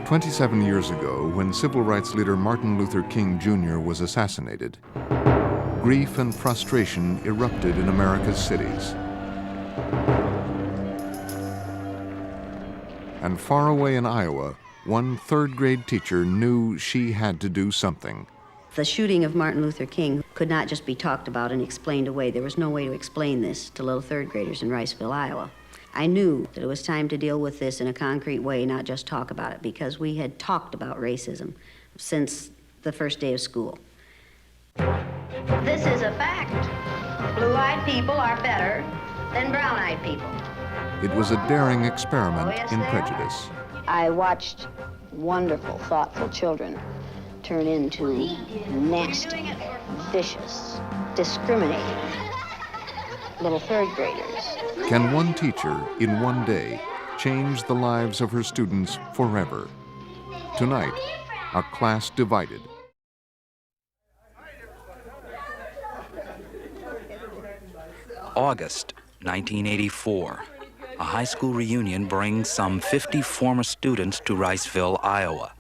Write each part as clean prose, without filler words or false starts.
27 years ago, when civil rights leader Martin Luther King Jr. was assassinated, grief and frustration erupted in America's cities. And far away in Iowa, one third-grade teacher knew she had to do something. The shooting of Martin Luther King could not just be talked about and explained away. There was no way to explain this to little third graders in Riceville, Iowa. I knew that it was time to deal with this in a concrete way, not just talk about it, because we had talked about racism since the first day of school. This is a fact. Blue-eyed people are better than brown-eyed people. It was a daring experiment in prejudice. I watched wonderful, thoughtful children turn into nasty, vicious, discriminating little third graders. Can one teacher, in one day, change the lives of her students forever? Tonight, a class divided. August 1984. A high school reunion brings some 50 former students to Riceville, Iowa.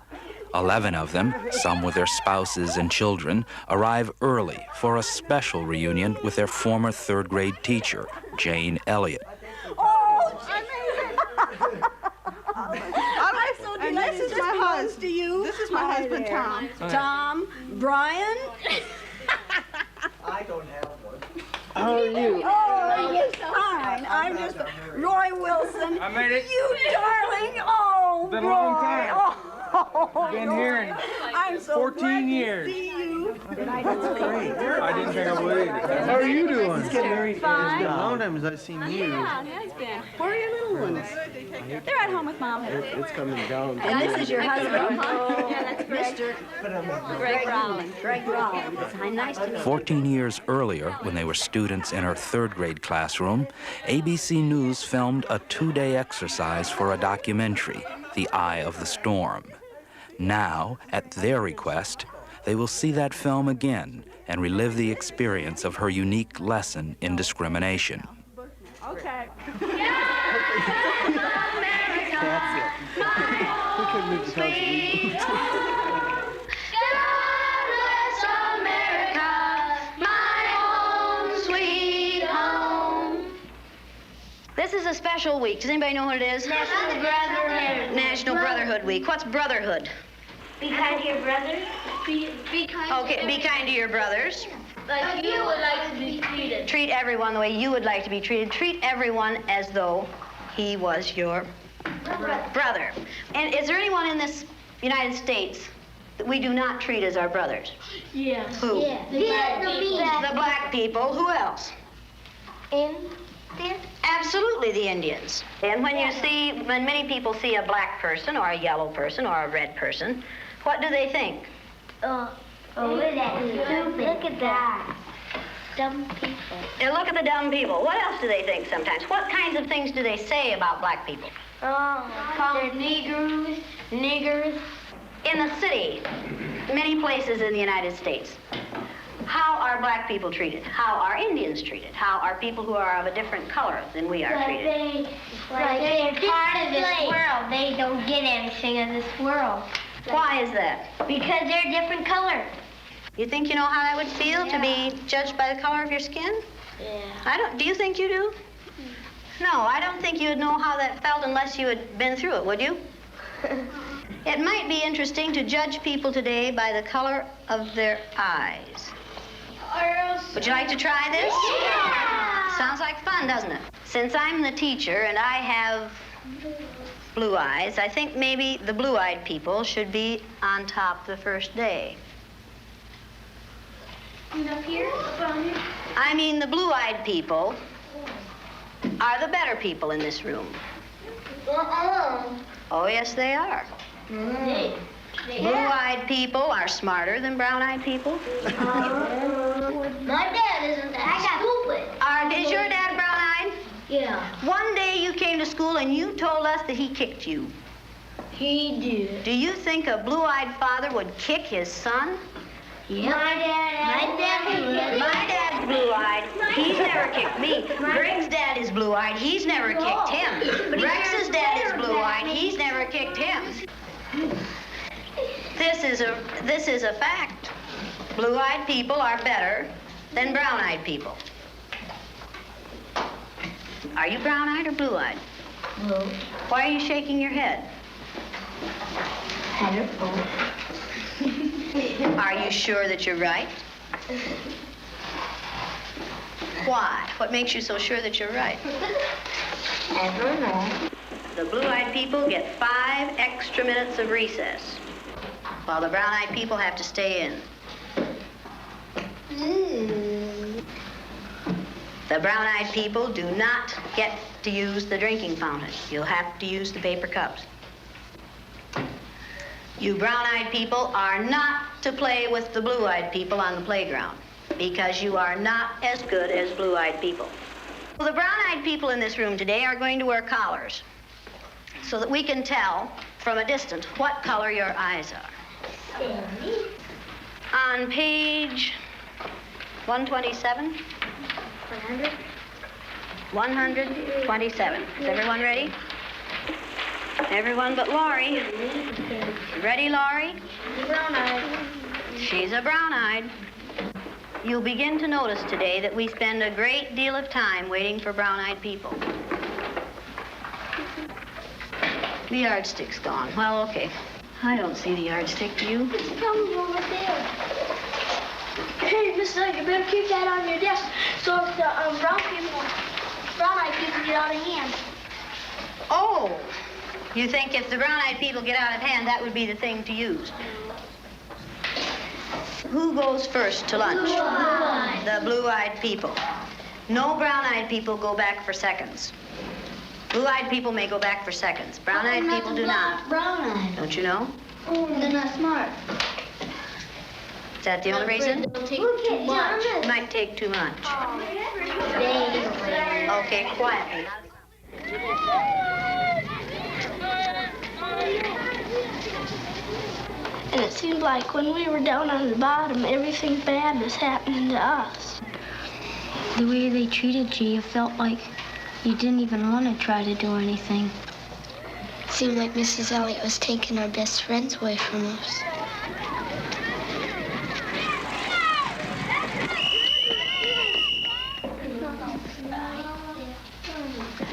11 of them, some with their spouses and children, arrive early for a special reunion with their former third-grade teacher, Jane Elliott. Oh, I'm so delighted. This is my husband. To you. This is my husband, Tom. Tom, Brian. I don't have one. How are you? Oh, he's fine. I'm just Roy Wilson. I made it. You darling. Oh, Been a Roy. long time. Oh, Been Roy. here in I'm so 14 glad years. To see you. That's great. I didn't think I would. How are you doing? It's been a long time since I've seen you. Yeah, it has been. Where are your little ones? They're at home with Mom. It's coming down. And this is your husband, Yeah, that's correct. Mr. Greg Rowland. Greg Rowland. It's nice to meet you. 14 years earlier, when they were students in her third-grade classroom, ABC News filmed a 2-day exercise for a documentary, The Eye of the Storm. Now, at their request, they will see that film again and relive the experience of her unique lesson in discrimination. Okay. That's it. We could move to This is a special week. Does anybody know what it is? National Brotherhood. National Brotherhood Week. What's brotherhood? Be kind to your brothers. Be kind. Okay, be kind to your brothers. Like you would like to be treated. Treat everyone the way you would like to be treated. Treat everyone as though he was your brother. And is there anyone in this United States that we do not treat as our brothers? Yeah. Who? Yeah. The black people. Who else? Indians. Absolutely, the Indians. And when many people see a black person or a yellow person or a red person, what do they think? Oh, look at that. Stupid. Look at that. Dumb people. And look at the dumb people. What else do they think sometimes? What kinds of things do they say about black people? Call them niggers. Niggers. In the city, many places in the United States, how are black people treated? How are Indians treated? How are people who are of a different color than we are treated? They're part of this world. They don't get anything in this world. Why is that? Because they're different color. You think you know how that would feel to be judged by the color of your skin? Yeah. Do you think you do? No, I don't think you'd know how that felt unless you had been through it, would you? It might be interesting to judge people today by the color of their eyes. Would you like to try this? Yeah! Sounds like fun, doesn't it? Since I'm the teacher and I have blue eyes, I think maybe the blue-eyed people should be on top the first day. Up here? I mean, the blue-eyed people are the better people in this room. Oh, yes, they are. Blue-eyed people are smarter than brown-eyed people. My dad isn't that stupid. Is your dad brown-eyed? Yeah. One day you came to school and you told us that he kicked you. He did. Do you think a blue-eyed father would kick his son? Yeah. My dad's blue-eyed. He's never kicked me. Greg's dad is blue-eyed. He's never kicked him. Rex's dad is blue-eyed. He's never kicked him. This is a fact. Blue-eyed people are better than brown-eyed people. Are you brown-eyed or blue-eyed? Blue. Why are you shaking your head? I don't know. Are you sure that you're right? Why? What makes you so sure that you're right? I don't know. The blue-eyed people get 5 extra minutes of recess, while the brown-eyed people have to stay in. The brown-eyed people do not get to use the drinking fountain. You'll have to use the paper cups. You brown-eyed people are not to play with the blue-eyed people on the playground because you are not as good as blue-eyed people. Well, the brown-eyed people in this room today are going to wear collars so that we can tell from a distance what color your eyes are. On page 127. 127. Is everyone ready? Everyone but Laurie. Ready, Laurie? Brown-eyed. She's a brown-eyed. You'll begin to notice today that we spend a great deal of time waiting for brown-eyed people. The yardstick's gone. Well, okay. I don't see the yardstick, do you? It's probably over there. Hey, Miss Elliott, you better keep that on your desk so if the brown-eyed people get out of hand. Oh, you think if the brown-eyed people get out of hand, that would be the thing to use? Who goes first to lunch? Blue-eyed. The blue-eyed people. No brown-eyed people go back for seconds. Blue-eyed people may go back for seconds. Brown-eyed people do not. Brown-eyed. Don't you know? Oh, they're not smart. Is that the only reason? They'll take too much. It might take too much. Okay, quietly. And it seemed like when we were down on the bottom, everything bad was happening to us. The way they treated you, you felt like you didn't even want to try to do anything. It seemed like Mrs. Elliott was taking our best friends away from us.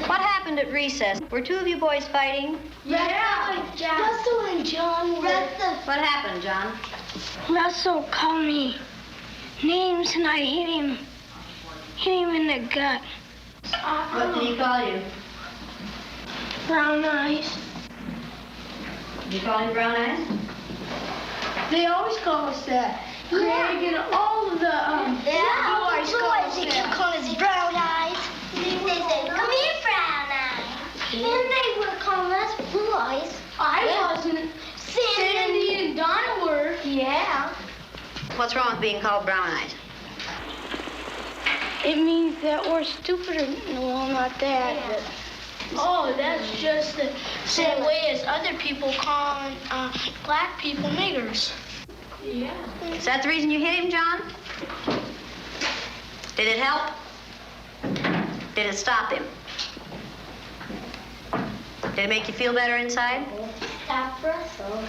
What happened at recess? Were 2 of you boys fighting? Yeah. Russell and John were. What happened, John? Russell called me names and I hit him in the gut. What did he call you? Brown eyes. Did you call him brown eyes? They always call us that. Craig and all of the boys call us that. They keep calling us brown eyes. They say, come here, brown eyes. And they were calling us blue eyes. I wasn't. Sandy and Donna were. Yeah. What's wrong with being called brown eyes? It means that we're stupider. Well, not that. Yeah. But... Oh, that's just the same way as other people calling black people niggers. Yeah. Is that the reason you hit him, John? Did it help? Did it stop him? Did it make you feel better inside? Stop Russell.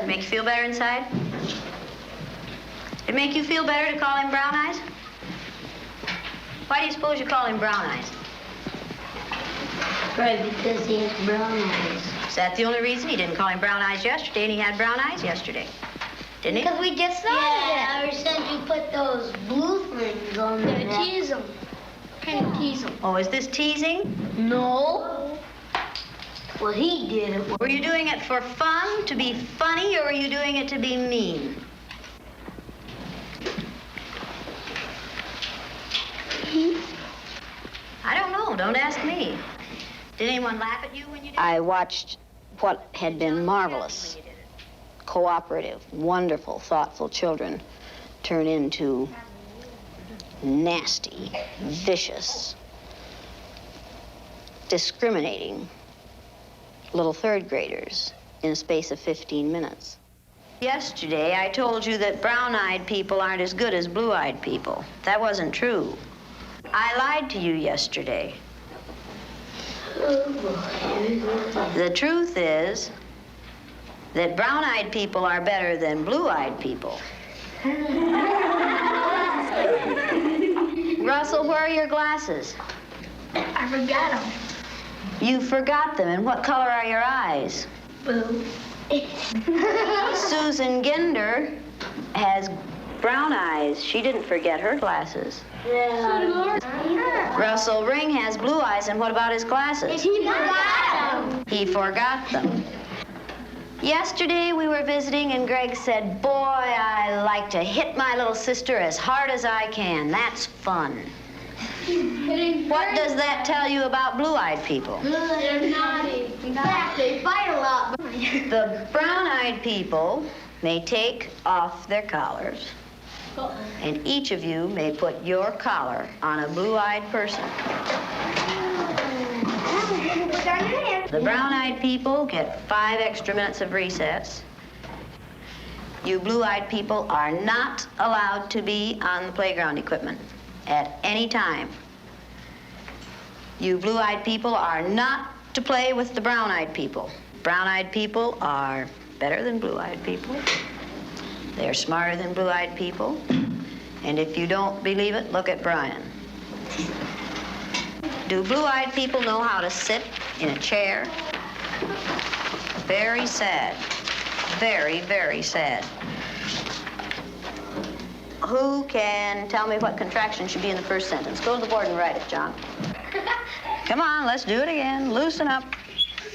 Make you feel better inside? Did it make you feel better to call him brown eyes? Why do you suppose you call him brown eyes? Right, because he has brown eyes. Is that the only reason? He didn't call him brown eyes yesterday, and he had brown eyes yesterday. Didn't he? Because we just started it. Ever since you put those blue things on there. Yeah, tease them. Kind of tease them. Oh, is this teasing? No. Well, he did it. Were you doing it for fun, to be funny, or were you doing it to be mean? I don't know. Don't ask me. Did anyone laugh at you when you did it? I watched what had been marvelous, cooperative, wonderful, thoughtful children turn into nasty, vicious, discriminating little 3rd graders in a space of 15 minutes. Yesterday, I told you that brown-eyed people aren't as good as blue-eyed people. That wasn't true. I lied to you yesterday. The truth is that brown-eyed people are better than blue-eyed people. Russell, where are your glasses? I forgot them. You forgot them. And what color are your eyes? Blue. Susan Ginder has brown eyes. She didn't forget her glasses. Yeah. Russell Ring has blue eyes, and what about his glasses? He forgot them. He forgot them. Yesterday we were visiting, and Greg said, "Boy, I like to hit my little sister as hard as I can. That's fun." What does that tell you about blue-eyed people? They're naughty. In fact, they fight a lot. The brown-eyed people may take off their collars, and each of you may put your collar on a blue-eyed person. The brown-eyed people get 5 extra minutes of recess. You blue-eyed people are not allowed to be on the playground equipment at any time. You blue-eyed people are not to play with the brown-eyed people. Brown-eyed people are better than blue-eyed people. They're smarter than blue-eyed people. And if you don't believe it, look at Brian. Do blue-eyed people know how to sit in a chair? Very sad. Very, very sad. Who can tell me what contraction should be in the first sentence? Go to the board and write it, John. Come on, let's do it again. Loosen up.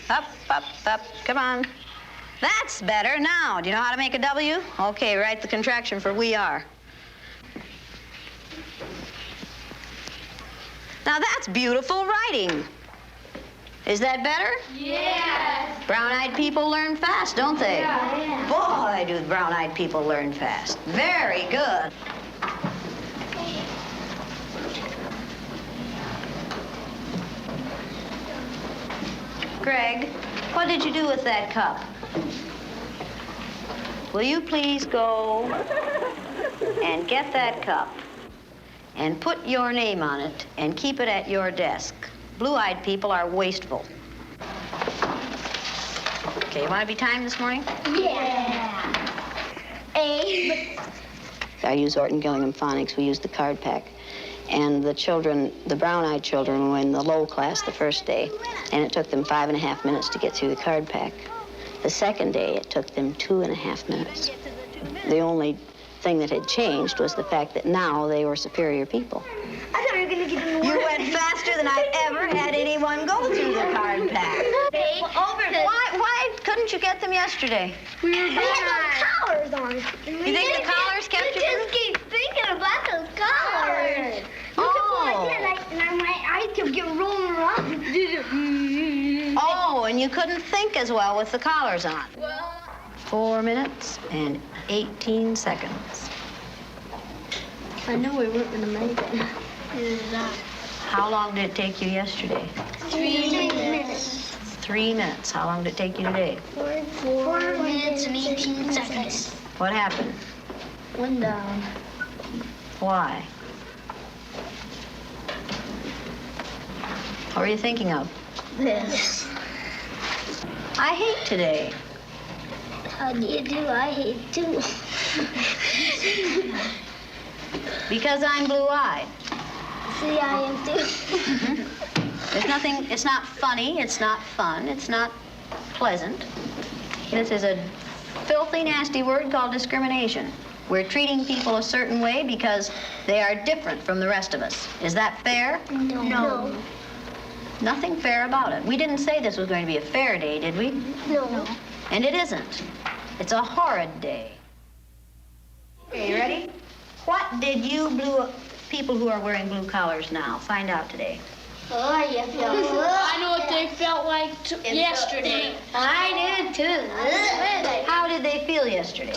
Up, up, up. Come on. That's better. Now, do you know how to make a W? Okay, write the contraction for we are. Now, that's beautiful writing. Is that better? Yes. Brown-eyed people learn fast, don't they? Yeah. Boy, do brown-eyed people learn fast. Very good. Greg, what did you do with that cup? Will you please go and get that cup and put your name on it and keep it at your desk? Blue-eyed people are wasteful. Okay, you want to be timed this morning? Yeah. A. I use Orton Gillingham Phonics. We use the card pack. And the children, the brown-eyed children, were in the low class the first day, and it took them 5.5 minutes to get through the card pack. The second day, it took them 2.5 minutes. The only thing that had changed was the fact that now they were superior people. I thought you were going to get in the You went faster than I've ever had anyone go through the card pack. Why couldn't you get them yesterday? We had those collars on. You think the collars kept you? I just keep thinking about those collars. Oh. And my eyes kept getting rolling around. Oh, and you couldn't think as well with the collars on. 4 minutes and 18 seconds. I know we weren't going to make it. How long did it take you yesterday? 3 minutes. 3 minutes. How long did it take you today? 4 minutes and 18 seconds. What happened? One down. Why? What were you thinking of? This. I hate today. How do you do? I hate too. Because I'm blue-eyed. See, I am too. There's nothing, it's not funny, it's not fun, it's not pleasant. This is a filthy, nasty word called discrimination. We're treating people a certain way because they are different from the rest of us. Is that fair? No. Nothing fair about it. We didn't say this was going to be a fair day, did we? No. And it isn't. It's a horrid day. Okay, you ready? What did you people who are wearing blue collars now find out today? Oh, you feel I know what they felt like yesterday. I did too. How did they feel yesterday?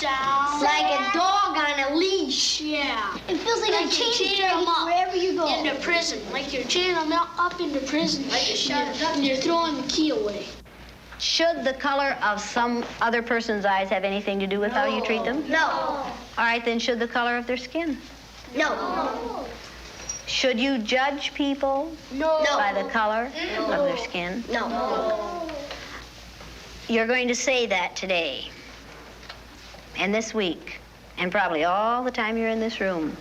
Down. Like a dog on a leash. Yeah. It feels like a chain them up wherever you go. into prison. Like you're chaining them up into prison. And you're throwing the key away. Should the color of some other person's eyes have anything to do with how you treat them? No. All right, then should the color of their skin? No. Should you judge people No. by the color of their skin? No. You're going to say that today, and this week, and probably all the time you're in this room.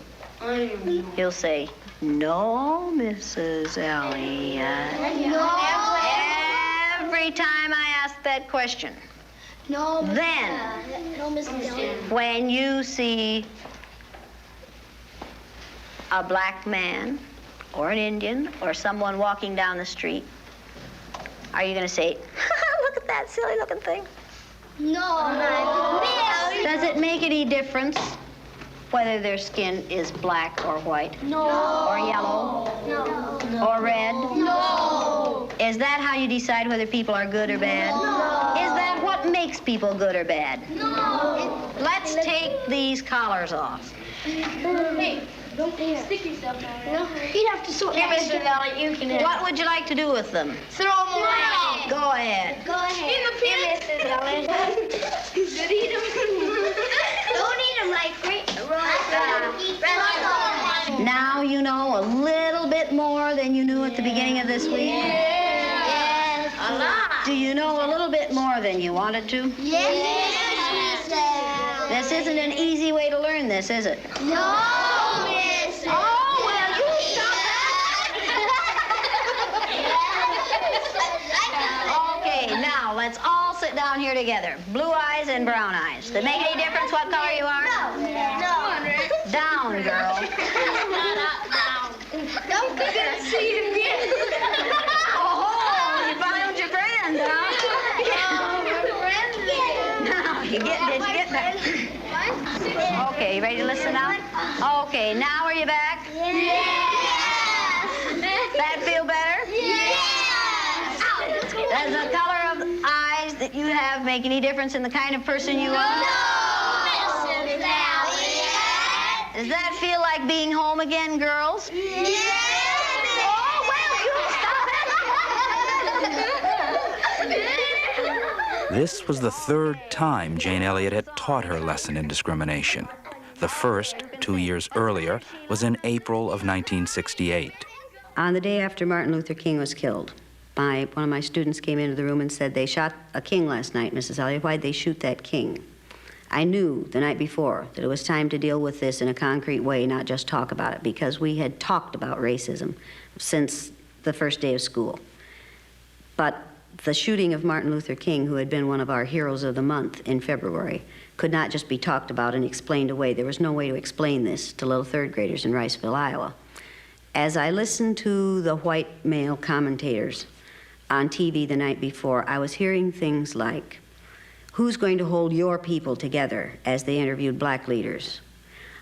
You'll say, "No, Mrs. Elliott." No. Every time I ask that question. No, Mrs. Then, no, Mrs. Elliott. when you see a black man or an Indian or someone walking down the street, are you going to say, "Look at that silly looking thing"? No, Miss. Does it make any difference whether their skin is black or white? No. Or yellow? No. Or red? No. Is that how you decide whether people are good or bad? No. Is that what makes people good or bad? No. Let's take these collars off. Hey, don't stick yourself down there. No. You'd have to sort that. Mr. Elliott, you can. What would you like to do with them? Throw them away. Go ahead. Go ahead. In the pit. Mrs. Elliott. Did eat them? Don't eat them like great. Now you know a little bit more than you knew at the beginning of this week? Yes. A lot. Do you know a little bit more than you wanted to? Yes, Mrs. This isn't an easy way to learn this, is it? No, Miss. Oh, well, you stop Okay, now let's all sit down here together. Blue eyes and brown eyes. Does it make any difference what color you are? No. Down, girl. Don't be gonna see it again. Oh, you found your friend, huh? Now, you get back. Okay, you ready to listen now? Okay, now are you back? Yes. That feel better? Yes. Does the color of eyes that you have make any difference in the kind of person you are? No, Mrs. Elliott. Does that feel like being home again, girls? Yes. This was the third time Jane Elliott had taught her lesson in discrimination. The first, 2 years earlier, was in April of 1968. On the day after Martin Luther King was killed, one of my students came into the room and said, "They shot a king last night, Mrs. Elliott. Why'd they shoot that king?" I knew the night before that it was time to deal with this in a concrete way, not just talk about it, because we had talked about racism since the first day of school. But the shooting of Martin Luther King, who had been one of our heroes of the month in February, could not just be talked about and explained away. There was no way to explain this to little third graders in Riceville, Iowa. As I listened to the white male commentators on TV the night before, I was hearing things like, "Who's going to hold your people together?" as they interviewed black leaders.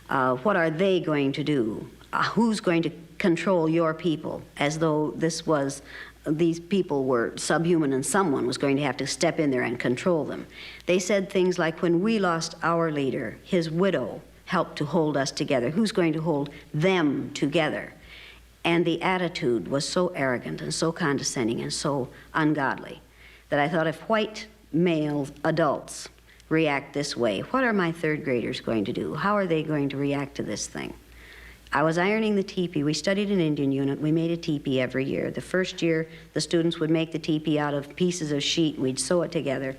What are they going to do? Who's going to control your people? As though these people were subhuman and someone was going to have to step in there and control them. They said things like, "When we lost our leader, his widow helped to hold us together. Who's going to hold them together?" And the attitude was so arrogant and so condescending and so ungodly that I thought, if white male adults react this way, what are my third graders going to do? How are they going to react to this thing? I was ironing the teepee. We studied an Indian unit. We made a teepee every year. The first year, the students would make the teepee out of pieces of sheet. We'd sew it together.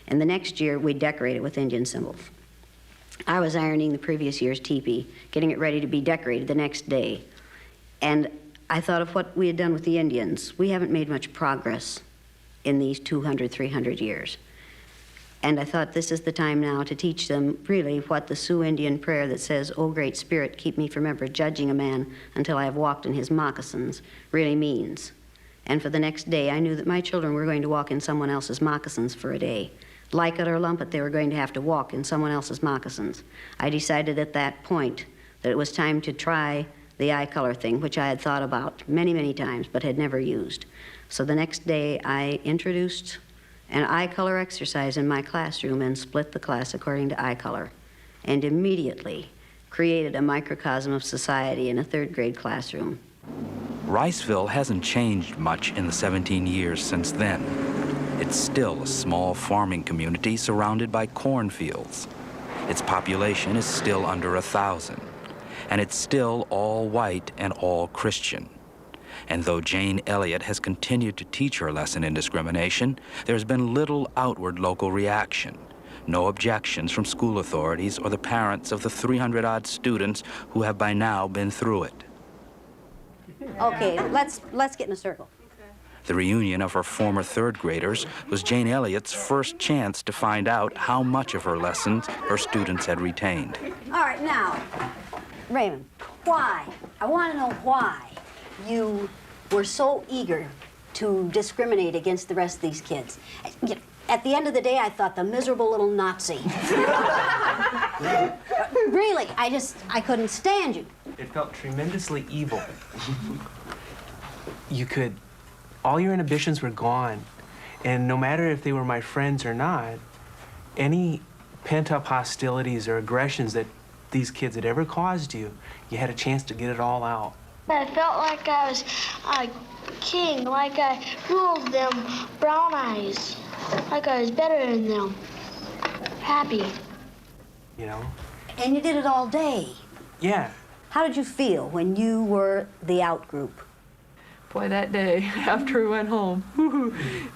And the next year, we'd decorate it with Indian symbols. I was ironing the previous year's teepee, getting it ready to be decorated the next day. And I thought of what we had done with the Indians. We haven't made much progress in these 200, 300 years. And I thought, this is the time now to teach them really what the Sioux Indian prayer that says, "O Great Spirit, keep me from ever judging a man until I have walked in his moccasins," really means. And for the next day, I knew that my children were going to walk in someone else's moccasins for a day. Like it or lump it, they were going to have to walk in someone else's moccasins. I decided at that point that it was time to try the eye color thing, which I had thought about many, many times, but had never used. So the next day, I introduced an eye color exercise in my classroom and split the class according to eye color, and immediately created a microcosm of society in a third grade classroom. Riceville hasn't changed much in the 17 years since then. It's still a small farming community surrounded by cornfields. Its population is still under 1,000. And it's still all white and all Christian. And though Jane Elliott has continued to teach her lesson in discrimination, there's been little outward local reaction. No objections from school authorities or the parents of the 300-odd students who have by now been through it. Okay, let's get in a circle. The reunion of her former third graders was Jane Elliott's first chance to find out how much of her lessons her students had retained. All right, now, Raymond, why? I want to know why you were so eager to discriminate against the rest of these kids. At the end of the day, I thought the miserable little Nazi. Really, I couldn't stand you. It felt tremendously evil. All your inhibitions were gone. And no matter if they were my friends or not, any pent-up hostilities or aggressions that these kids had ever caused you, you had a chance to get it all out. I felt like I was a king, like I ruled them brown eyes, like I was better than them. Happy. You know? And you did it all day. Yeah. How did you feel when you were the out group? Boy, that day after we went home,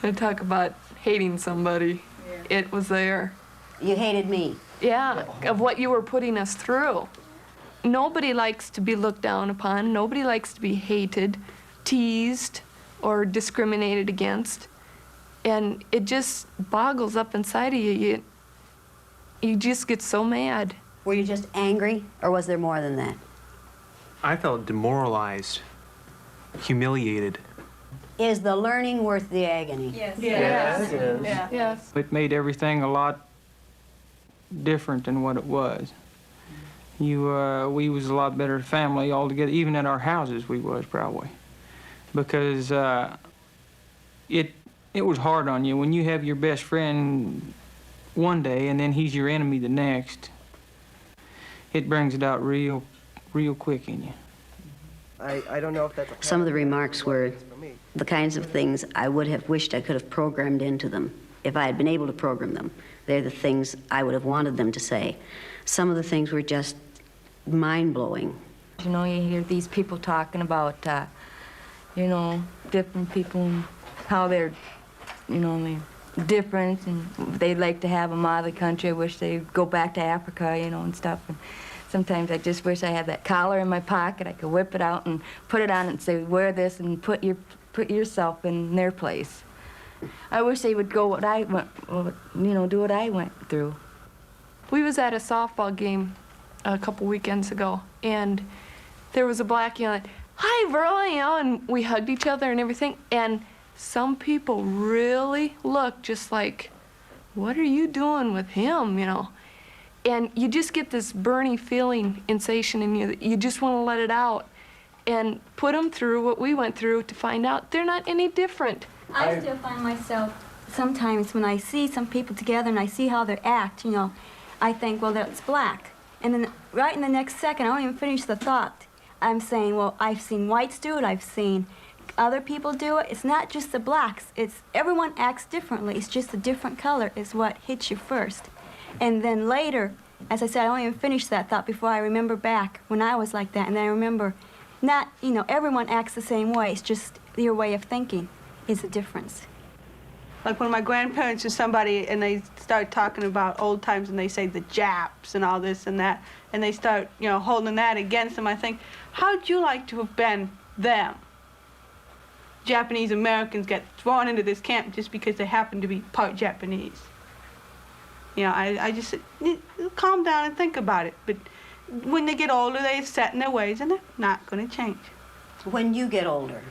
and talk about hating somebody, it was there. You hated me. Yeah, of what you were putting us through. Nobody likes to be looked down upon. Nobody likes to be hated, teased, or discriminated against. And it just boggles up inside of you. You just get so mad. Were you just angry, or was there more than that? I felt demoralized, humiliated. Is the learning worth the agony? Yes. Yes. Yes. Yes. It made everything a lot different than what it was. We was a lot better family altogether, even at our houses we was probably. Because it was hard on you when you have your best friend one day and then he's your enemy the next. It brings it out real quick in you. I don't know if that's Some of the remarks were the kinds of things I would have wished I could have programmed into them if I had been able to program them. They're the things I would have wanted them to say. Some of the things were just mind-blowing. You know, you hear these people talking about, you know, different people and how they're, you know, they're different and they'd like to have them out of the country. I wish they'd go back to Africa, you know, and stuff. And sometimes I just wish I had that collar in my pocket. I could whip it out and put it on and say, wear this and put yourself in their place. I wish they would go what I went, you know, do what I went through. We was at a softball game a couple weekends ago, and there was a black yelling, "Hi, Verla," you know, and we hugged each other and everything. And some people really looked just like, what are you doing with him, you know? And you just get this burning feeling, sensation in you that you just want to let it out and put them through what we went through to find out they're not any different. I still find myself sometimes when I see some people together and I see how they act, you know, I think, well, that's black. And then right in the next second, I don't even finish the thought. I'm saying, well, I've seen whites do it, I've seen other people do it. It's not just the blacks. It's everyone acts differently. It's just a different color is what hits you first. And then later, as I said, I don't even finish that thought before I remember back when I was like that. And then I remember not, you know, everyone acts the same way. It's just your way of thinking is the difference. Like when my grandparents or somebody and they start talking about old times and they say the Japs and all this and that, and they start, you know, holding that against them, I think, how'd you like to have been them? Japanese Americans get thrown into this camp just because they happen to be part Japanese. You know, I just calm down and think about it. But when they get older, they're set in their ways and they're not going to change. When you get older?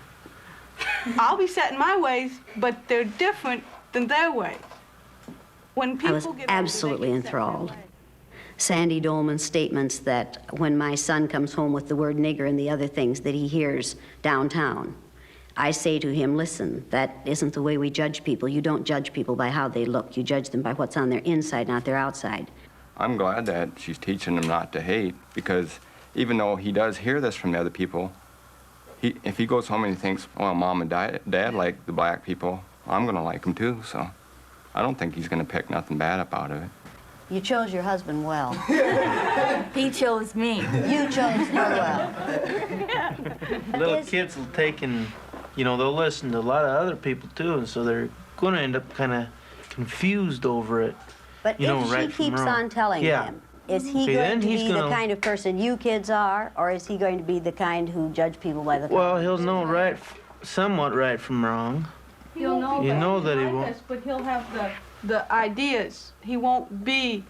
I'll be set in my ways, but they're different than their ways. When people I was get absolutely older, they get set in their enthralled. ways. Sandy Dolman's statements that when my son comes home with the word nigger and the other things that he hears downtown, I say to him, listen, that isn't the way we judge people. You don't judge people by how they look. You judge them by what's on their inside, not their outside. I'm glad that she's teaching him not to hate, because even though he does hear this from the other people, if he goes home and he thinks, well, Mom and Dad like the black people, I'm going to like them too, so I don't think he's going to pick nothing bad up out of it. You chose your husband well. He chose me. You chose her well. Little kids will take and, you know, they'll listen to a lot of other people too, and so they're going to end up kind of confused over it. But you know, if right she keeps from wrong. on telling him, is he Okay, going then to he's be the gonna- kind of person you kids are, or is he going to be the kind who judge people by the Well, he'll know somewhat right from wrong. He'll know You that. know that he Like won't. us, but he'll have the ideas. He won't be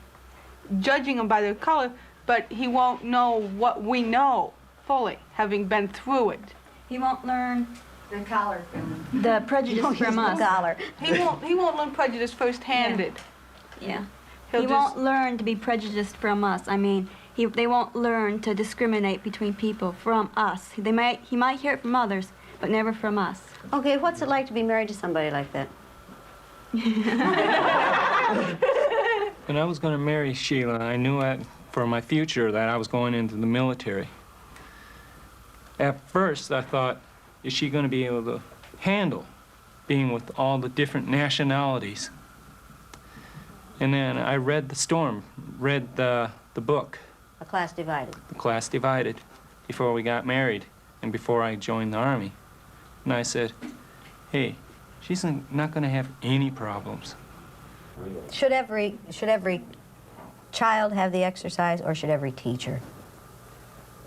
judging them by their color, but he won't know what we know fully, having been through it. He won't learn The collar from the prejudice from us. He won't learn prejudice first-handed. Yeah. He'll He just- won't learn to be prejudiced from us. I mean, they won't learn to discriminate between people from us. He might hear it from others, but never from us. Okay, what's it like to be married to somebody like that? When I was going to marry Sheila, I knew for my future that I was going into the military. At first, I thought, is she going to be able to handle being with all the different nationalities? And then I read the book, A Class Divided. The Class Divided, before we got married and before I joined the Army. And I said, hey, she's not going to have any problems. Should every child have the exercise, or should every teacher?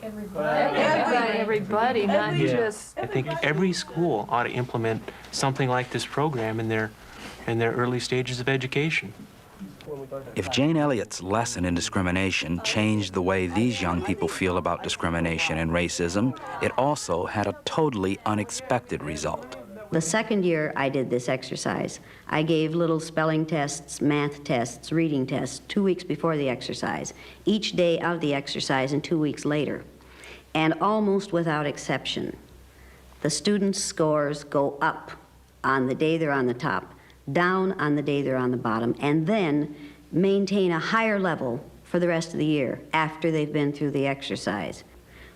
Everybody, not just. I think every school ought to implement something like this program in their early stages of education. If Jane Elliott's lesson in discrimination changed the way these young people feel about discrimination and racism, it also had a totally unexpected result. The second year I did this exercise, I gave little spelling tests, math tests, reading tests 2 weeks before the exercise, each day of the exercise and 2 weeks later. And almost without exception, the students' scores go up on the day they're on the top, down on the day they're on the bottom, and then maintain a higher level for the rest of the year after they've been through the exercise.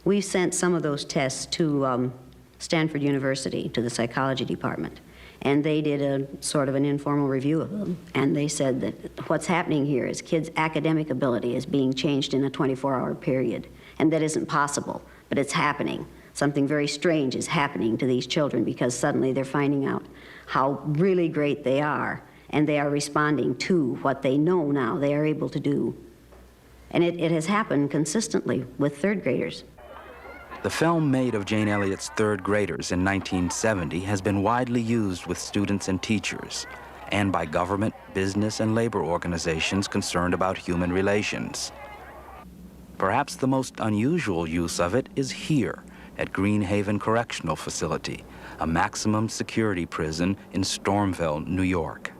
We sent some of those tests to Stanford University, to the psychology department, and they did a sort of an informal review of them, and they said that what's happening here is kids' academic ability is being changed in a 24-hour period, and that isn't possible, but it's happening. Something very strange is happening to these children because suddenly they're finding out how really great they are, and they are responding to what they know now they are able to do. And it has happened consistently with third graders. The film made of Jane Elliott's third graders in 1970 has been widely used with students and teachers, and by government, business, and labor organizations concerned about human relations. Perhaps the most unusual use of it is here at Greenhaven Correctional Facility, a maximum security prison in Stormville, New York.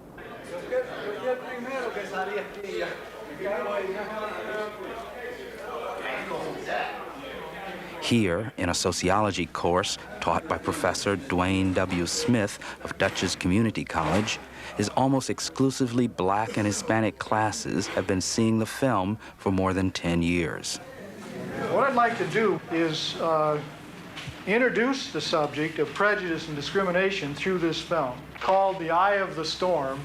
Here, in a sociology course taught by Professor Dwayne W. Smith of Dutchess Community College, his almost exclusively black and Hispanic classes have been seeing the film for more than 10 years. What I'd like to do is introduce the subject of prejudice and discrimination through this film, called The Eye of the Storm.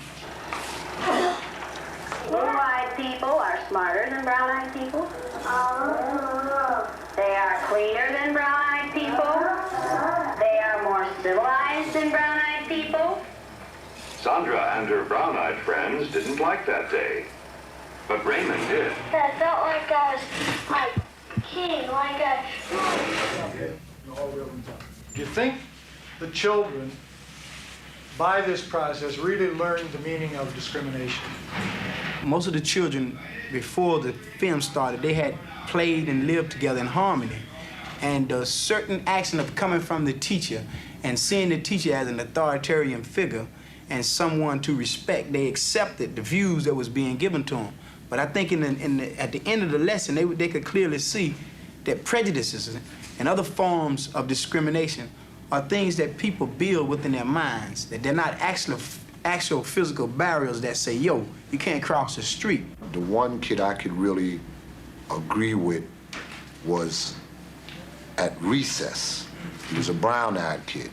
Blue-eyed people are smarter than brown-eyed people. They are cleaner than brown-eyed people. They are more civilized than brown-eyed people. Sandra and her brown-eyed friends didn't like that day, but Raymond did. I felt like I was like king, like a... Do you think the children, by this process, really learned the meaning of discrimination? Most of the children, before the film started, they had played and lived together in harmony. And a certain action of coming from the teacher and seeing the teacher as an authoritarian figure and someone to respect, they accepted the views that was being given to them. But I think at the end of the lesson, they could clearly see that prejudices and other forms of discrimination are things that people build within their minds, that they're not actual physical barriers that say, yo, you can't cross the street. The one kid I could really agree with was at recess. He was a brown-eyed kid.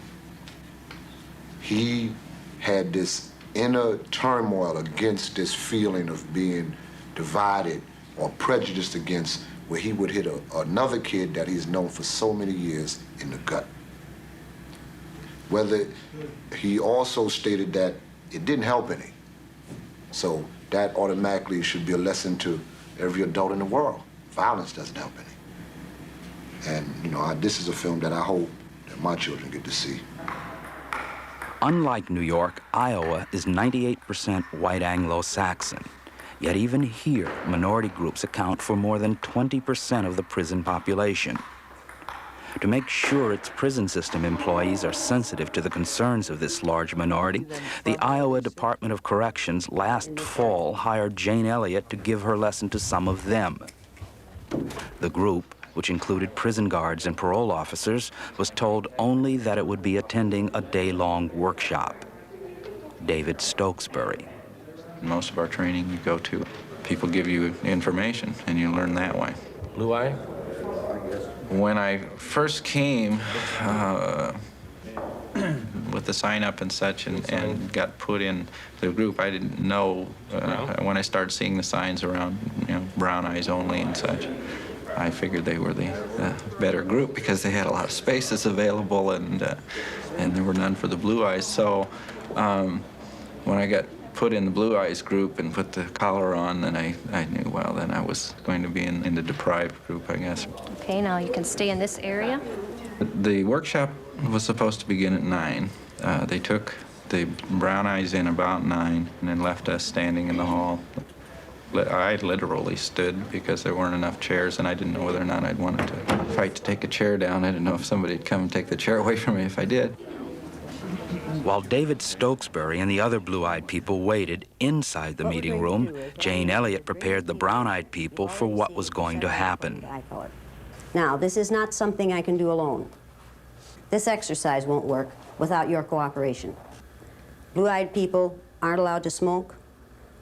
He had this inner turmoil against this feeling of being divided or prejudiced against where he would hit another kid that he's known for so many years in the gut. Whether he also stated that it didn't help any. So that automatically should be a lesson to every adult in the world. Violence doesn't help any. And, you know, this is a film that I hope that my children get to see. Unlike New York, Iowa is 98% white Anglo-Saxon. Yet even here, minority groups account for more than 20% of the prison population. To make sure its prison system employees are sensitive to the concerns of this large minority, the Iowa Department of Corrections last fall hired Jane Elliott to give her lesson to some of them. The group, which included prison guards and parole officers, was told only that it would be attending a day-long workshop. David Stokesbury. Most of our training you go to, people give you information and you learn that way. Blue eye? When I first came with the sign up and such and got put in the group, I didn't know when I started seeing the signs around, you know, brown eyes only and such. I figured they were the better group because they had a lot of spaces available and there were none for the blue eyes. So when I got put in the blue eyes group and put the collar on, then I knew, well, then I was going to be in the deprived group, I guess. Okay, now you can stay in this area. The workshop was supposed to begin at 9. They took the brown eyes in about 9 and then left us standing in the hall. I literally stood because there weren't enough chairs and I didn't know whether or not I'd wanted to fight to take a chair down. I didn't know if somebody'd come and take the chair away from me if I did. While David Stokesbury and the other blue-eyed people waited inside the meeting room, Jane Elliott prepared the brown-eyed people for what was going to happen. Now, this is not something I can do alone. This exercise won't work without your cooperation. Blue-eyed people aren't allowed to smoke.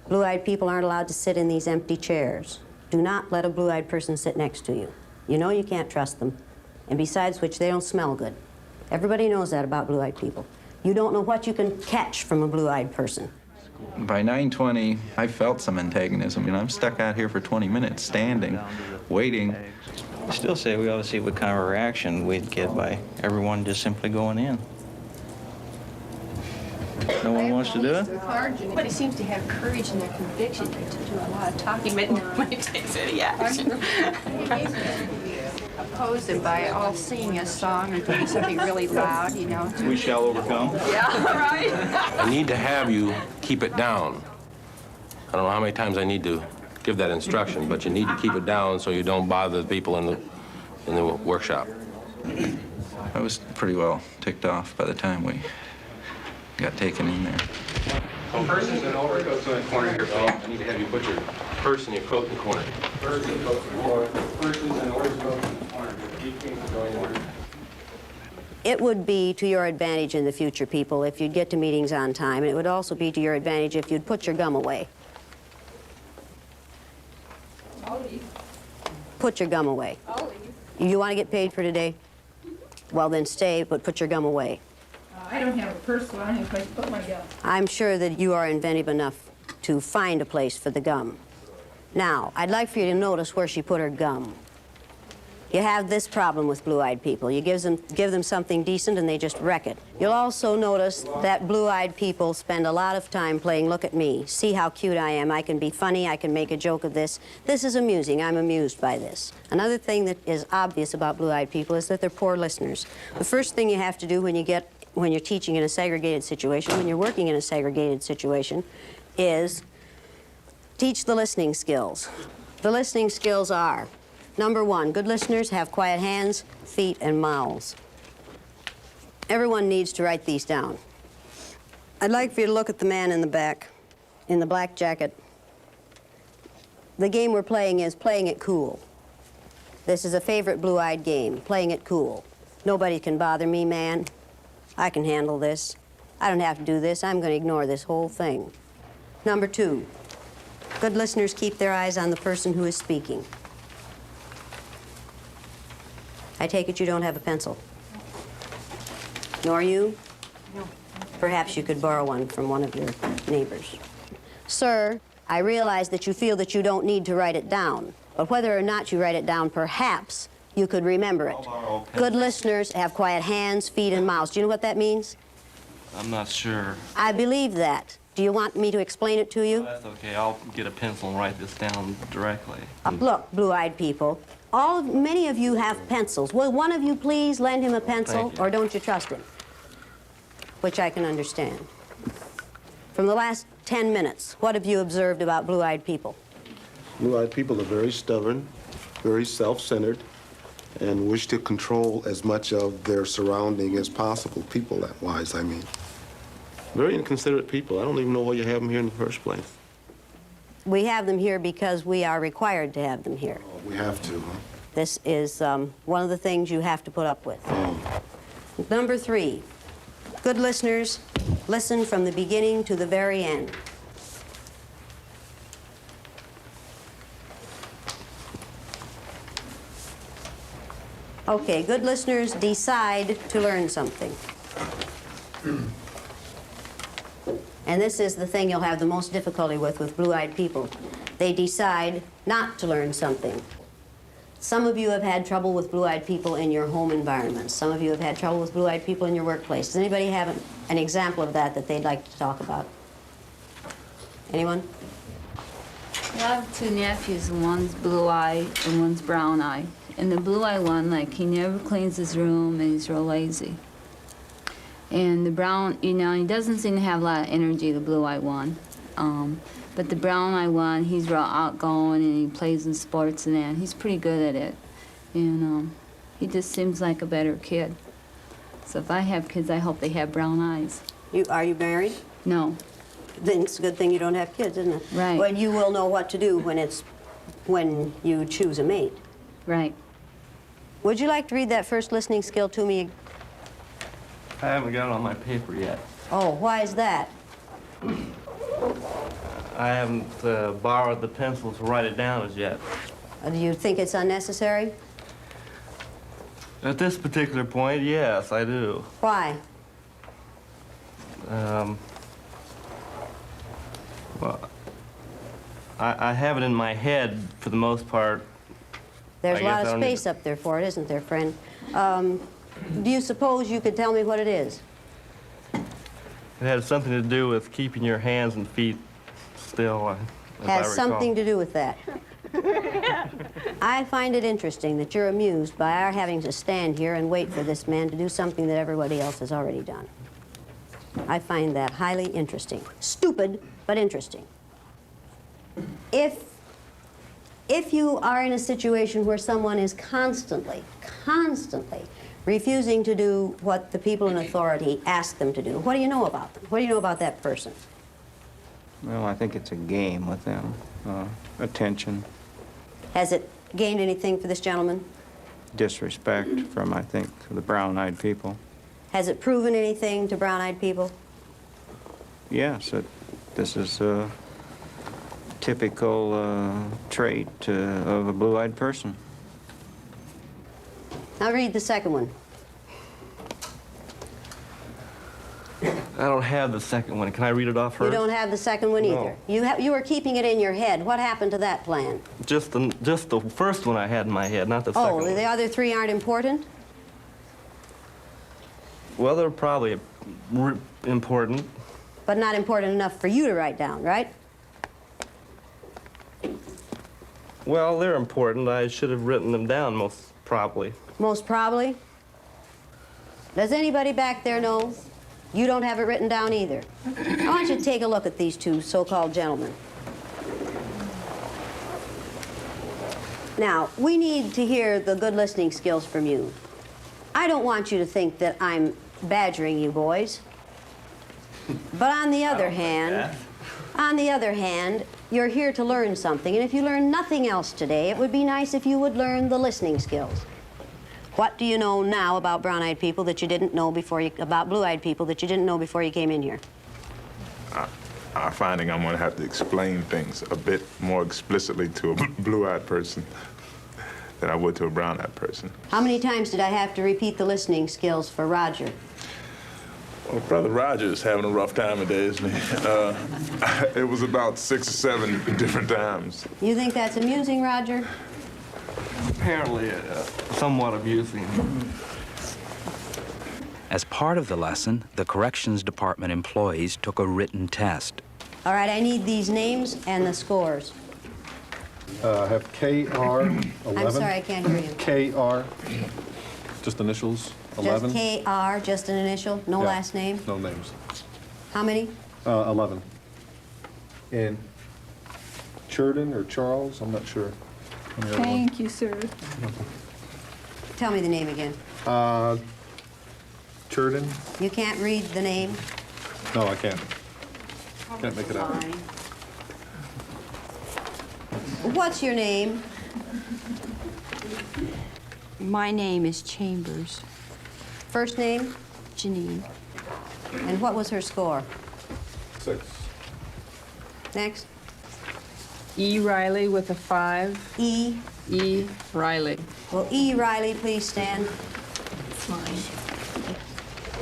Blue-eyed people aren't allowed to sit in these empty chairs. Do not let a blue-eyed person sit next to you. You know you can't trust them. And besides which, they don't smell good. Everybody knows that about blue-eyed people. You don't know what you can catch from a blue-eyed person. By 9:20, I felt some antagonism. You know, I'm stuck out here for 20 minutes, standing, waiting. I still say we ought to see what kind of a reaction we'd get by everyone just simply going in. No one wants to do it? Everybody seems to have courage in their conviction to do a lot of talking, but nobody takes any action. Oppose them by all singing a song or doing something really loud, you know. We shall overcome. Yeah, right. I need to have you keep it down. I don't know how many times I need to give that instruction, but you need to keep it down so you don't bother the people in the workshop. I was pretty well ticked off by the time we got taken in there. Persons and overcoats in the corner here, Phil. I need to have you put your purse and your coat in the corner. Purse and coat in the corner. Persons and overcoats in the corner. It would be to your advantage in the future, people, if you'd get to meetings on time, and it would also be to your advantage if you'd put your gum away. Put your gum away. You want to get paid for today? Well, then stay, but put your gum away. I don't have a purse, so I don't have a place to put my gum. I'm sure that you are inventive enough to find a place for the gum. Now, I'd like for you to notice where she put her gum. You have this problem with blue-eyed people. You give them something decent and they just wreck it. You'll also notice that blue-eyed people spend a lot of time playing look at me, see how cute I am, I can be funny, I can make a joke of this. This is amusing, I'm amused by this. Another thing that is obvious about blue-eyed people is that they're poor listeners. The first thing you have to do when you're teaching in a segregated situation, when you're working in a segregated situation, is teach the listening skills. The listening skills are: number 1, good listeners have quiet hands, feet, and mouths. Everyone needs to write these down. I'd like for you to look at the man in the back, in the black jacket. The game we're playing is playing it cool. This is a favorite blue-eyed game, playing it cool. Nobody can bother me, man. I can handle this. I don't have to do this. I'm going to ignore this whole thing. Number 2, good listeners keep their eyes on the person who is speaking. I take it you don't have a pencil. Nor you? No. Perhaps you could borrow one from one of your neighbors. Sir, I realize that you feel that you don't need to write it down, but whether or not you write it down, perhaps you could remember it. Good listeners have quiet hands, feet, and mouths. Do you know what that means? I'm not sure. I believe that. Do you want me to explain it to you? That's okay. I'll get a pencil and write this down directly. Look, blue-eyed people, many of you have pencils. Will one of you please lend him a pencil, or don't you trust him? Which I can understand. From the last 10 minutes, what have you observed about blue-eyed people? Blue-eyed people are very stubborn, very self-centered, and wish to control as much of their surrounding as possible. People-wise, I mean. Very inconsiderate people. I don't even know why you have them here in the first place. We have them here because we are required to have them here. Oh, we have to, huh? This is one of the things you have to put up with. Number 3, good listeners, listen from the beginning to the very end. Okay, good listeners decide to learn something. And this is the thing you'll have the most difficulty with blue-eyed people. They decide not to learn something. Some of you have had trouble with blue-eyed people in your home environments. Some of you have had trouble with blue-eyed people in your workplace. Does anybody have an example of that they'd like to talk about? Anyone? I have 2 nephews, one's blue-eye and one's brown-eye. And the blue-eye one, like, he never cleans his room and he's real lazy. And the brown, you know, he doesn't seem to have a lot of energy, the blue-eye one. But the brown-eye one, he's real outgoing and he plays in sports and that. He's pretty good at it. And he just seems like a better kid. So if I have kids, I hope they have brown eyes. Are you married? No. Then it's a good thing you don't have kids, isn't it? Right. Well, you will know what to do when you choose a mate. Right. Would you like to read that first listening skill to me? I haven't got it on my paper yet. Oh, why is that? I haven't borrowed the pencil to write it down as yet. Do you think it's unnecessary? At this particular point, yes, I do. Why? Well, I have it in my head for the most part. There's a lot of space up there for it, isn't there, friend? Do you suppose you could tell me what it is? It has something to do with keeping your hands and feet still, as I recall. Has something to do with that. I find it interesting that you're amused by our having to stand here and wait for this man to do something that everybody else has already done. I find that highly interesting. Stupid, but interesting. If you are in a situation where someone is constantly refusing to do what the people in authority ask them to do, what do you know about them? What do you know about that person? Well, I think it's a game with them. Attention, Has it gained anything for this gentleman? disrespect from, I think, the brown-eyed people. Has it proven anything to brown-eyed people? Yes, this is a typical trait of a blue-eyed person. Now read the second one. I don't have the second one. Can I read it off first? You don't have the second one No. either. You were keeping it in your head. What happened to that plan? Just the first one I had in my head, not the second Oh, one. the other 3 aren't important? Well, they're probably important. But not important enough for you to write down, right? Well, they're important. I should have written them down, most probably. Most probably. Does anybody back there know? You don't have it written down either. I want you to take a look at these 2 so-called gentlemen. Now, we need to hear the good listening skills from you. I don't want you to think that I'm badgering you boys. But on the other hand, you're here to learn something, and if you learn nothing else today, it would be nice if you would learn the listening skills. What do you know now about brown-eyed people that you didn't know before about blue-eyed people that you didn't know before you came in here? I'm finding I'm going to have to explain things a bit more explicitly to a blue-eyed person than I would to a brown-eyed person. How many times did I have to repeat the listening skills for Roger? Well, Brother Roger is having a rough time today, isn't he? It was about 6 or 7 different times. You think that's amusing, Roger? Apparently, somewhat amusing. As part of the lesson, the corrections department employees took a written test. All right, I need these names and the scores. I have KR 11. I'm sorry, I can't hear you. KR, just initials, 11. Just KR, just an initial, no Yeah, last name? No names. How many? 11. And Churden or Charles, I'm not sure. on the other one. Thank you, sir. Tell me the name again. Churden? You can't read the name? No, I can't. Can't make it out. What's your name? My name is Chambers. First name? Janine. And what was her score? 6. Next. E. Riley with a 5. E. E. Riley. Will E. Riley please stand? It's mine.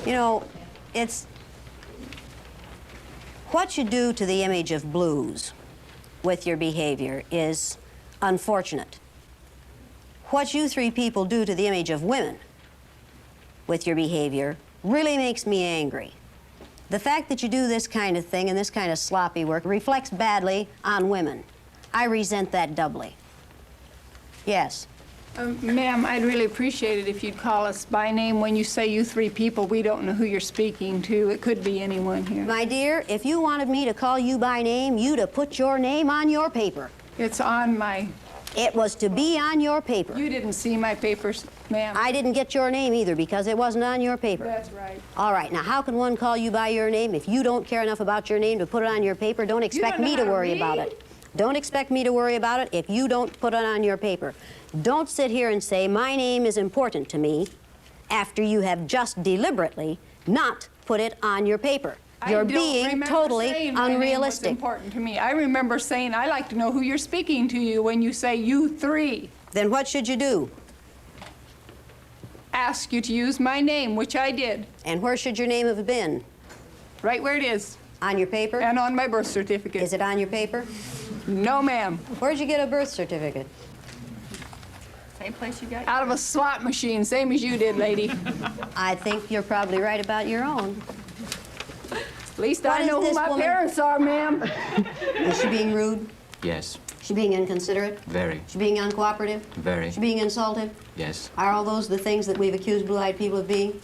You know, it's what you do to the image of blues with your behavior is unfortunate. What you 3 people do to the image of women with your behavior really makes me angry. The fact that you do this kind of thing and this kind of sloppy work reflects badly on women. I resent that doubly. Yes. Ma'am, I'd really appreciate it if you'd call us by name when you say you 3 people. We don't know who you're speaking to. It could be anyone here. My dear, if you wanted me to call you by name, you'd have put your name on your paper. It's on my... It was to be on your paper. You didn't see my papers, ma'am. I didn't get your name either because it wasn't on your paper. That's right. All right, now how can one call you by your name if you don't care enough about your name to put it on your paper? Don't expect me to worry about it. Don't expect me to worry about it if you don't put it on your paper. Don't sit here and say my name is important to me after you have just deliberately not put it on your paper. You're being totally unrealistic. Important to me. I remember saying I like to know who you're speaking to you when you say you 3. Then what should you do? Ask you to use my name, which I did. And where should your name have been? Right where it is. On your paper? And on my birth certificate. Is it on your paper? No, ma'am. Where'd you get a birth certificate? Same place you got. Out of a slot machine, same as you did, lady. I think you're probably right about your own. At least I know who my parents are, ma'am. Is she being rude? Yes, She being inconsiderate? very, She being uncooperative? very. She being insulted? Yes, Are all those the things that we've accused blue-eyed people of being?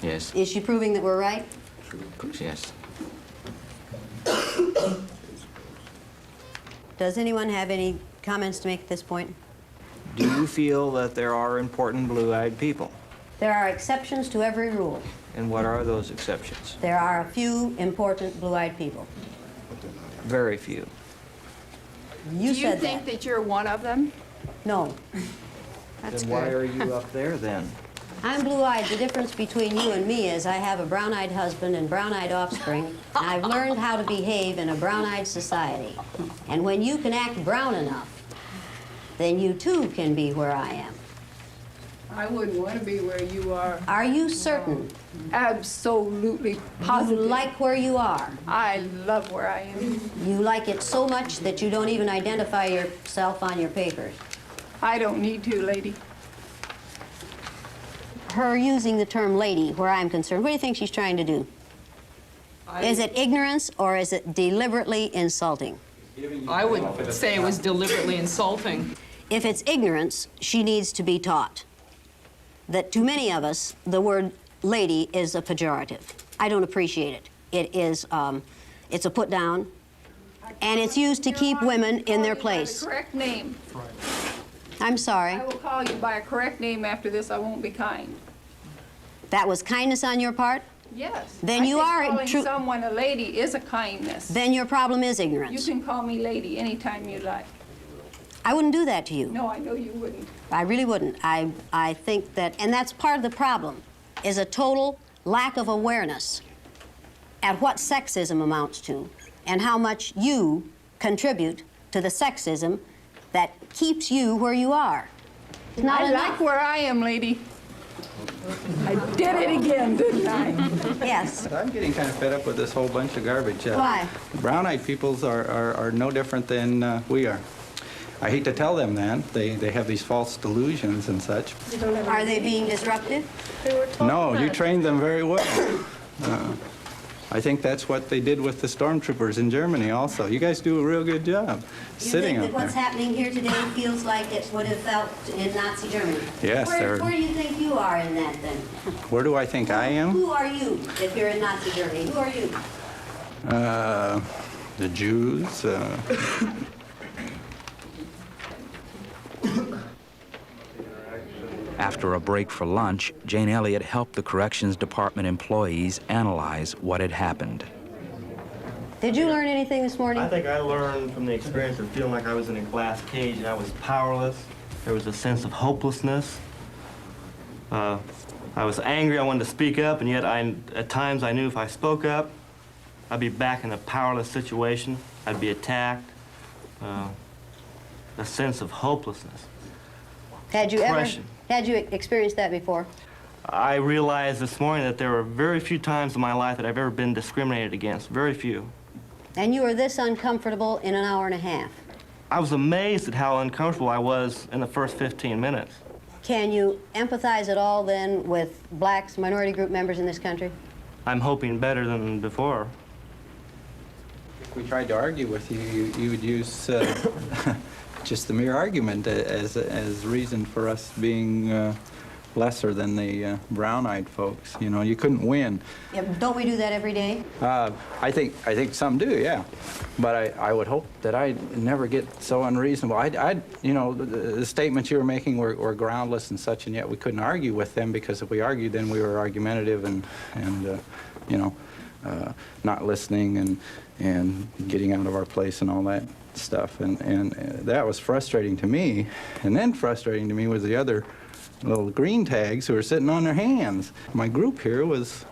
yes, Is she proving that we're right? yes. Does anyone have any comments to make at this point? Do you feel that there are important blue-eyed people? There are exceptions to every rule. And what are those exceptions? There are a few important blue-eyed people. Very few. You Do you said think that. that you're one of them? No. That's Then why good. are you up there then? I'm blue-eyed. The difference between you and me is I have a brown-eyed husband and brown-eyed offspring, and I've learned how to behave in a brown-eyed society. And when you can act brown enough, then you too can be where I am. I wouldn't want to be where you are. Are you certain? Absolutely positive. You like where you are. I love where I am. You like it so much that you don't even identify yourself on your papers. I don't need to, lady. Her using the term lady, where I'm concerned, what do you think she's trying to do? Is it ignorance or is it deliberately insulting? I would say it was deliberately insulting. If it's ignorance, she needs to be taught that to many of us, the word lady is a pejorative. I don't appreciate it. It is, it's a put down, and it's used to keep women in their place. Correct name. I'm sorry. I will call you by a correct name after this. I won't be kind. That was kindness on your part? Yes. Then you are calling true. someone a lady is a kindness. Then your problem is You ignorance. can call me lady anytime you like. I wouldn't do that to you. No, I know you wouldn't. I really wouldn't. I think that, and that's part of the problem, is a total lack of awareness at what sexism amounts to and how much you contribute to the sexism that keeps you where you are. It's not I enough. like where I am, lady. I did it again, didn't I? Yes. I'm getting kind of fed up with this whole bunch of garbage. Why? Brown-eyed peoples are no different than we are. I hate to tell them that. They have these false delusions and such. Are they being disruptive? No, you trained them very well. I think that's what they did with the stormtroopers in Germany also. You guys do a real good job sitting You up think that what's there. happening here today feels like it would have felt in Nazi Germany? Yes, Where do you think you are in that then? Where do I think I am? Who are you if you're in Nazi Germany? Who are you? The Jews. After a break for lunch, Jane Elliott helped the Corrections Department employees analyze what had happened. Did you learn anything this morning? I think I learned from the experience of feeling like I was in a glass cage and I was powerless. There was a sense of hopelessness. I was angry, I wanted to speak up, and yet at times I knew if I spoke up, I'd be back in a powerless situation. I'd be attacked. A sense of hopelessness. Had you Depression. Had you experienced that before? I realized this morning that there were very few times in my life that I've ever been discriminated against. Very few. And you were this uncomfortable in an hour and a half? I was amazed at how uncomfortable I was in the first 15 minutes. Can you empathize at all then with blacks, minority group members in this country? I'm hoping better than before. If we tried to argue with you, you would use just the mere argument as reason for us being lesser than the brown-eyed folks. You know, you couldn't win. Yeah, don't we do that every day? I think some do, yeah. But I would hope that I never get so unreasonable. You know, the statements you were making were groundless and such, and yet we couldn't argue with them, because if we argued, then we were argumentative and you know, not listening and getting out of our place and all that stuff. And that was frustrating to me. And then frustrating to me was the other little green tags who were sitting on their hands. My group here was,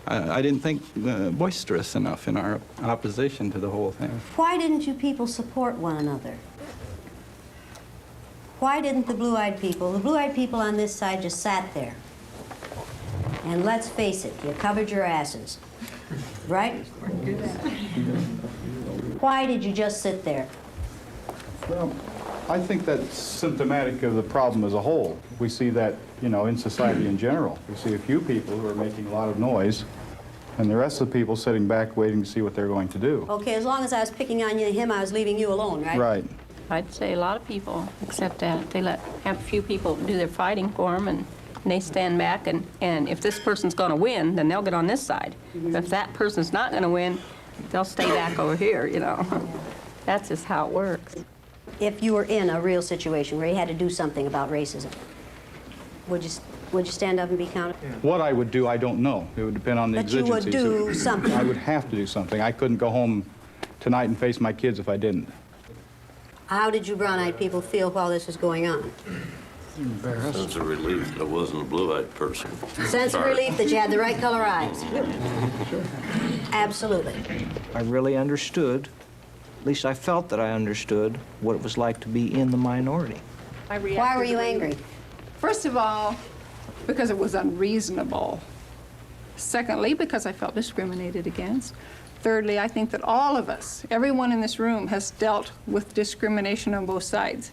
I didn't think, boisterous enough in our opposition to the whole thing. Why didn't you people support one another? Why didn't the blue-eyed people on this side just sat there? And let's face it, you covered your asses, right? Why did you just sit there? Well, I think that's symptomatic of the problem as a whole. We see that, you know, in society in general. We see a few people who are making a lot of noise, and the rest of the people sitting back waiting to see what they're going to do. Okay, as long as I was picking on him, I was leaving you alone, right? Right. I'd say a lot of people accept that. They have a few people do their fighting for them, and they stand back, and if this person's going to win, then they'll get on this side. If that person's not going to win, they'll stay back over here, you know. That's just how it works. If you were in a real situation where you had to do something about racism, would you stand up and be counted? What I would do, I don't know. It would depend on the But you would exigencies. do something. I would have to do something. I couldn't go home tonight and face my kids if I didn't. How did you brown-eyed people feel while this was going on? Embarrassed. Sense of relief that I wasn't a blue-eyed person. Sense of relief that you had the right color eyes. Absolutely. I really understood, at least I felt that I understood, what it was like to be in the minority. Why were you angry? First of all, because it was unreasonable. Secondly, because I felt discriminated against. Thirdly, I think that all of us, everyone in this room, has dealt with discrimination on both sides.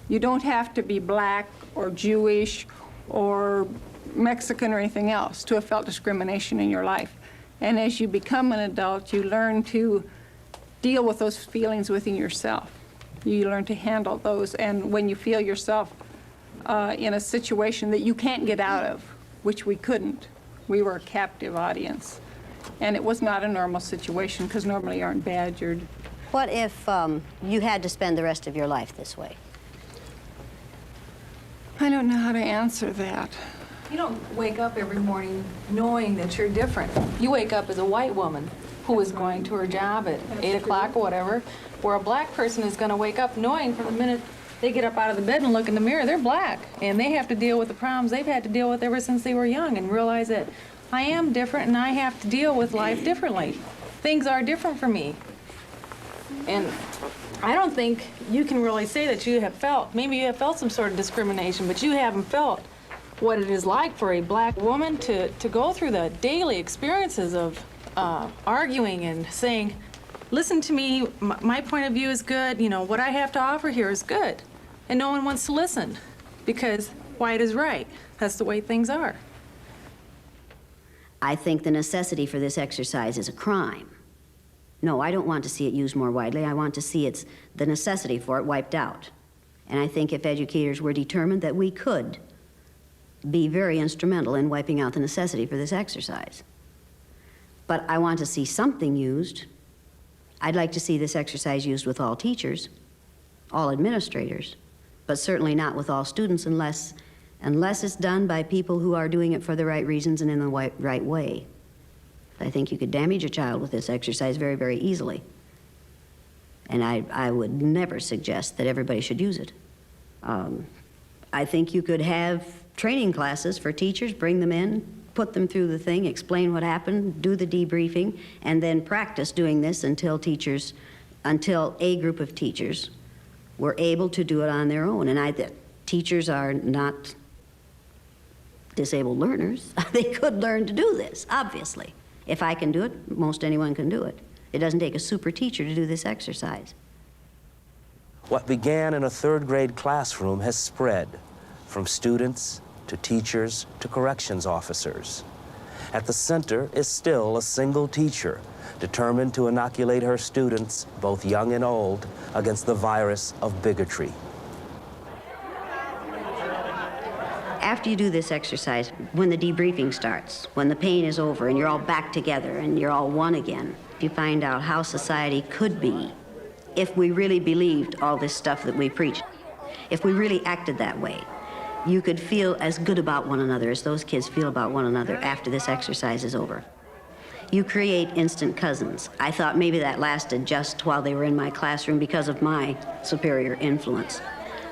You don't have to be black or Jewish or Mexican or anything else to have felt discrimination in your life. And as you become an adult, you learn to deal with those feelings within yourself. You learn to handle those, and when you feel yourself in a situation that you can't get out of, which we couldn't, we were a captive audience. And it was not a normal situation, because normally you aren't badgered. What if you had to spend the rest of your life this way? I don't know how to answer that. You don't wake up every morning knowing that you're different. You wake up as a white woman who is going to her job at 8 o'clock or whatever, where a black person is going to wake up knowing from the minute they get up out of the bed and look in the mirror, they're black. And they have to deal with the problems they've had to deal with ever since they were young, and realize that I am different and I have to deal with life differently. Things are different for me. And I don't think you can really say that you have felt, maybe you have felt some sort of discrimination, but you haven't felt what it is like for a black woman to go through the daily experiences of arguing and saying, listen to me, my point of view is good, you know, what I have to offer here is good. And no one wants to listen because white is right. That's the way things are. I think the necessity for this exercise is a crime. No, I don't want to see it used more widely. I want to see the necessity for it wiped out. And I think if educators were determined that we could be very instrumental in wiping out the necessity for this exercise. But I want to see something used. I'd like to see this exercise used with all teachers, all administrators, but certainly not with all students unless it's done by people who are doing it for the right reasons and in the right way. I think you could damage a child with this exercise very, very easily. And I would never suggest that everybody should use it. I think you could have training classes for teachers, bring them in, put them through the thing, explain what happened, do the debriefing, and then practice doing this until a group of teachers were able to do it on their own. And teachers are not disabled learners. They could learn to do this, obviously. If I can do it, most anyone can do it. It doesn't take a super teacher to do this exercise. What began in a third-grade classroom has spread from students to teachers to corrections officers. At the center is still a single teacher, determined to inoculate her students, both young and old, against the virus of bigotry. After you do this exercise, when the debriefing starts, when the pain is over and you're all back together and you're all one again, you find out how society could be if we really believed all this stuff that we preach. If we really acted that way, you could feel as good about one another as those kids feel about one another after this exercise is over. You create instant cousins. I thought maybe that lasted just while they were in my classroom because of my superior influence.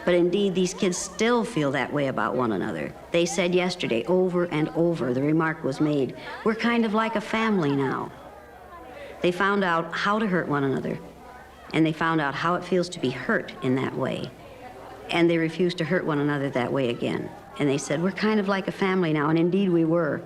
But indeed, these kids still feel that way about one another. They said yesterday, over and over, the remark was made, we're kind of like a family now. They found out how to hurt one another, and they found out how it feels to be hurt in that way. And they refused to hurt one another that way again. And they said, we're kind of like a family now, and indeed we were.